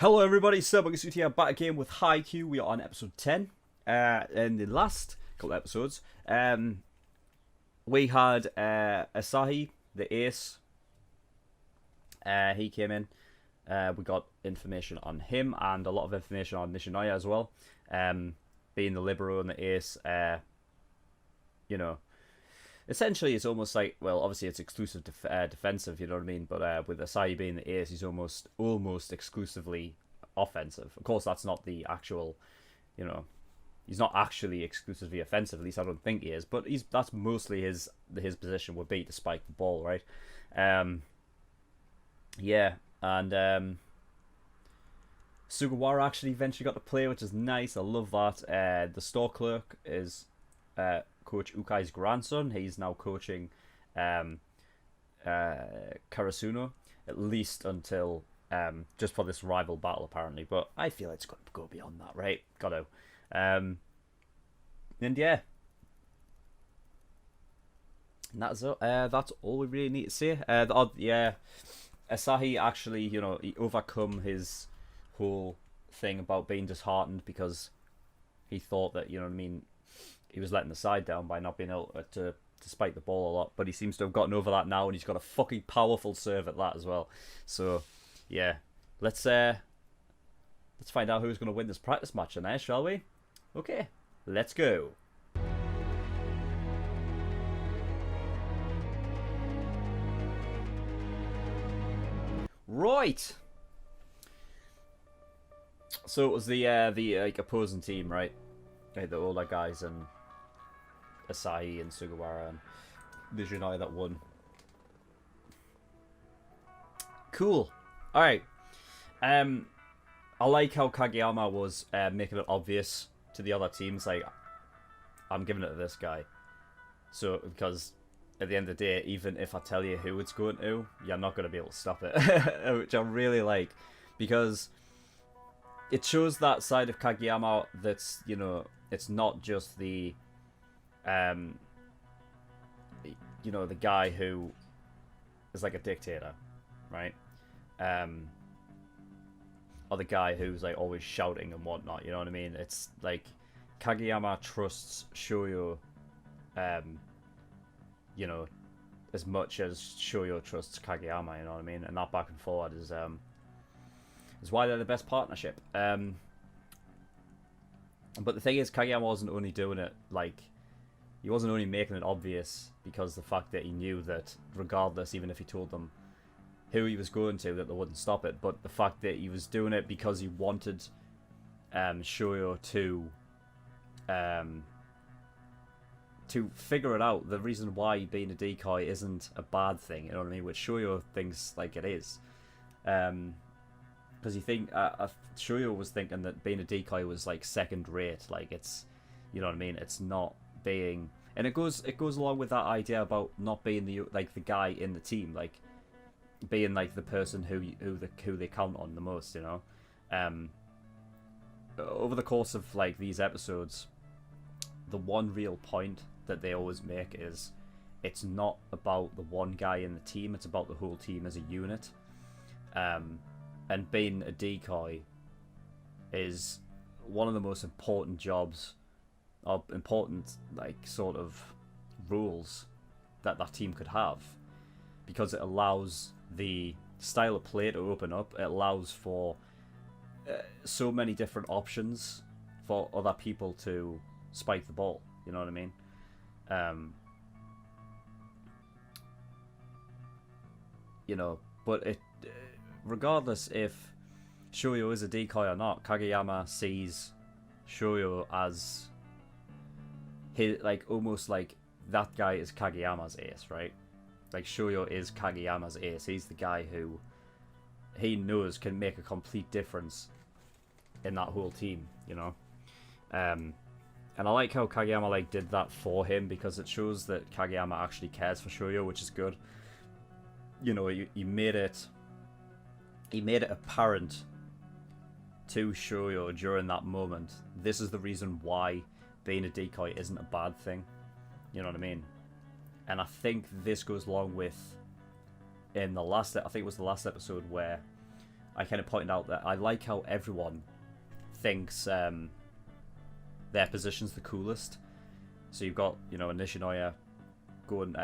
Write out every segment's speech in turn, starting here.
Hello everybody, SirMonkeySuit here, back again with Haikyuu. We are on episode 10. In the last couple of episodes, we had Asahi, the ace. He came in. We got information on him and a lot of information on Nishinoya as well. Being the libero and the ace, you know, essentially it's almost like, well, obviously it's exclusive defensive, you know what I mean? But with Asahi being the ace, he's almost exclusively offensive. Of course, that's not the actual, you know, he's not actually exclusively offensive. At least I don't think he is. But that's mostly his position would be to spike the ball, right? Yeah, and Sugawara actually eventually got to play, which is nice. I love that. The store clerk is Coach Ukai's grandson. He's now coaching Karasuno, at least until just for this rival battle, apparently. But I feel it's got to go beyond that, right? Got to. And yeah, and that's all we really need to say. Yeah, Asahi actually, you know, he overcome his whole thing about being disheartened because he thought that, you know what I mean, he was letting the side down by not being able to spike the ball a lot, but he seems to have gotten over that now, and he's got a fucking powerful serve at that as well. So yeah, let's find out who's going to win this practice match tonight, shall we? Okay, let's go. Right. So it was the like opposing team, right? Like the older guys and Asahi and Sugawara and Nishinoya that won. Cool. Alright. I like how Kageyama was making it obvious to the other teams, like, I'm giving it to this guy. So, because at the end of the day, even if I tell you who it's going to, you're not going to be able to stop it. Which I really like, because it shows that side of Kageyama that's, you know, it's not just the you know, the guy who is like a dictator, right? Or the guy who's like always shouting and whatnot, you know what I mean? It's like Kageyama trusts Shoyo, you know, as much as Shoyo trusts Kageyama, you know what I mean? And that back and forward is why they're the best partnership. But the thing is, Kageyama wasn't only doing it, like, he wasn't only making it obvious because the fact that he knew that regardless, even if he told them who he was going to, that they wouldn't stop it, but the fact that he was doing it because he wanted Shoyo to figure it out, the reason why being a decoy isn't a bad thing, you know what I mean, which Shoyo thinks like it is. Because Shoyo was thinking that being a decoy was like second rate, like it's, you know what I mean, it's not being, and it goes along with that idea about not being the guy in the team, like being like the person who they count on the most, you know. Over the course of like these episodes, the one real point that they always make is it's not about the one guy in the team, it's about the whole team as a unit. And being a decoy is one of the most important jobs, or important, like, sort of rules that team could have, because it allows the style of play to open up. It allows for so many different options for other people to spike the ball, you know what I mean? You know, but it, regardless if Shoyo is a decoy or not, Kageyama sees Shoyo as his, like, almost like that guy is Kageyama's ace, right? Like, Shoyo is Kageyama's ace. He's the guy who he knows can make a complete difference in that whole team, you know? And I like how Kageyama, like, did that for him, because it shows that Kageyama actually cares for Shoyo, which is good. You know, he made it apparent to Shoyo during that moment. This is the reason why being a decoy isn't a bad thing. You know what I mean? And I think this goes along with, in the last, I think it was the last episode where I kind of pointed out that I like how everyone thinks their position's the coolest. So you've got, you know, Nishinoya going,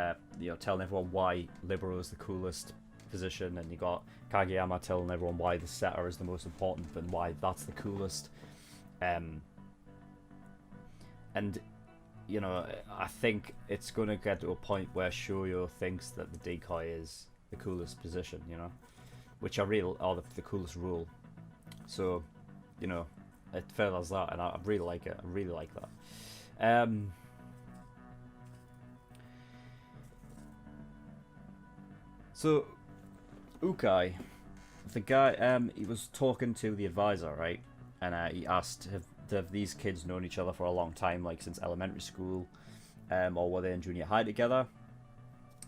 you know, telling everyone why Libero is the coolest position, and you got Kageyama telling everyone why the setter is the most important and why that's the coolest. And you know, I think it's gonna get to a point where Shoyo thinks that the Decoy is the coolest position, you know, which are the coolest rule. So, you know, it furthers that, and I really like it. I really like that. So, Ukai, the guy, he was talking to the advisor, right? And he asked, have these kids known each other for a long time, like since elementary school, or were they in junior high together?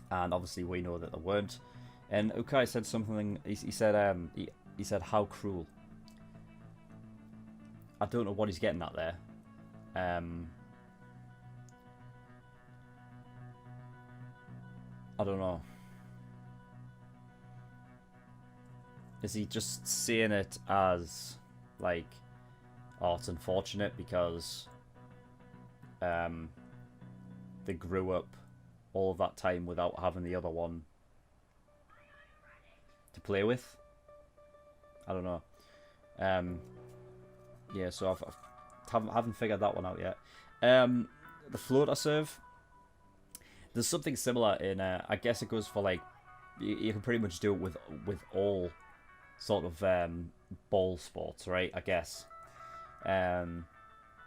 And obviously we know that they weren't. And Ukai said something. He said, he said, how cruel. I don't know what he's getting at there. I don't know. Is he just seeing it as like, oh, it's unfortunate because they grew up all of that time without having the other one to play with? I don't know. Yeah, so I haven't figured that one out yet. The floater serve. There's something similar in. I guess it goes for like, you can pretty much do it with all sort of ball sports, right? I guess.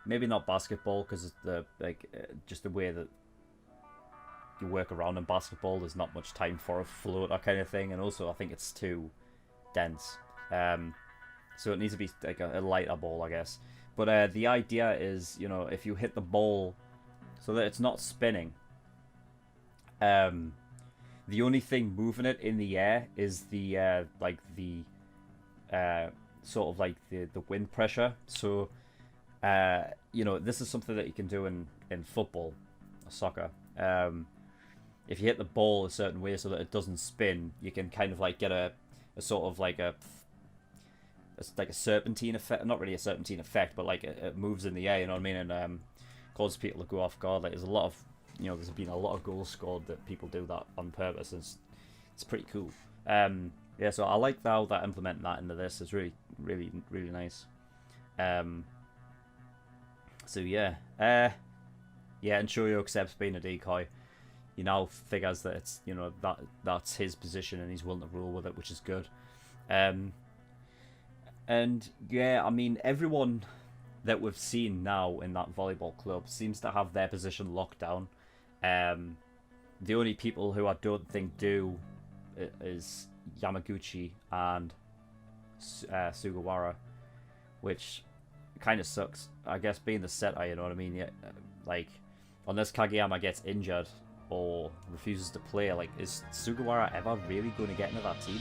Maybe not basketball because just the way that you work around in basketball, there's not much time for a floater kind of thing, and also I think it's too dense. So it needs to be like a lighter ball, I guess. But the idea is, you know, if you hit the ball so that it's not spinning, the only thing moving it in the air is the sort of like the wind pressure. So you know, this is something that you can do in football or soccer. If you hit the ball a certain way so that it doesn't spin, you can kind of like get a sort of like a serpentine effect. Not really a serpentine effect, but like it moves in the air, you know what I mean, and causes people to go off guard. Like there's a lot of, you know, there's been a lot of goals scored that people do that on purpose. It's pretty cool. Yeah, so I like how that implementing that into this. It's really, really, really nice. So yeah, yeah, and Shoyo accepts being a decoy. He now figures that it's, you know, that's his position and he's willing to roll with it, which is good. And yeah, I mean, everyone that we've seen now in that volleyball club seems to have their position locked down. The only people who I don't think do is Yamaguchi and Sugawara, which kind of sucks. I guess being the setter, you know what I mean? Yeah, like, unless Kageyama gets injured or refuses to play, like, is Sugawara ever really going to get into that team?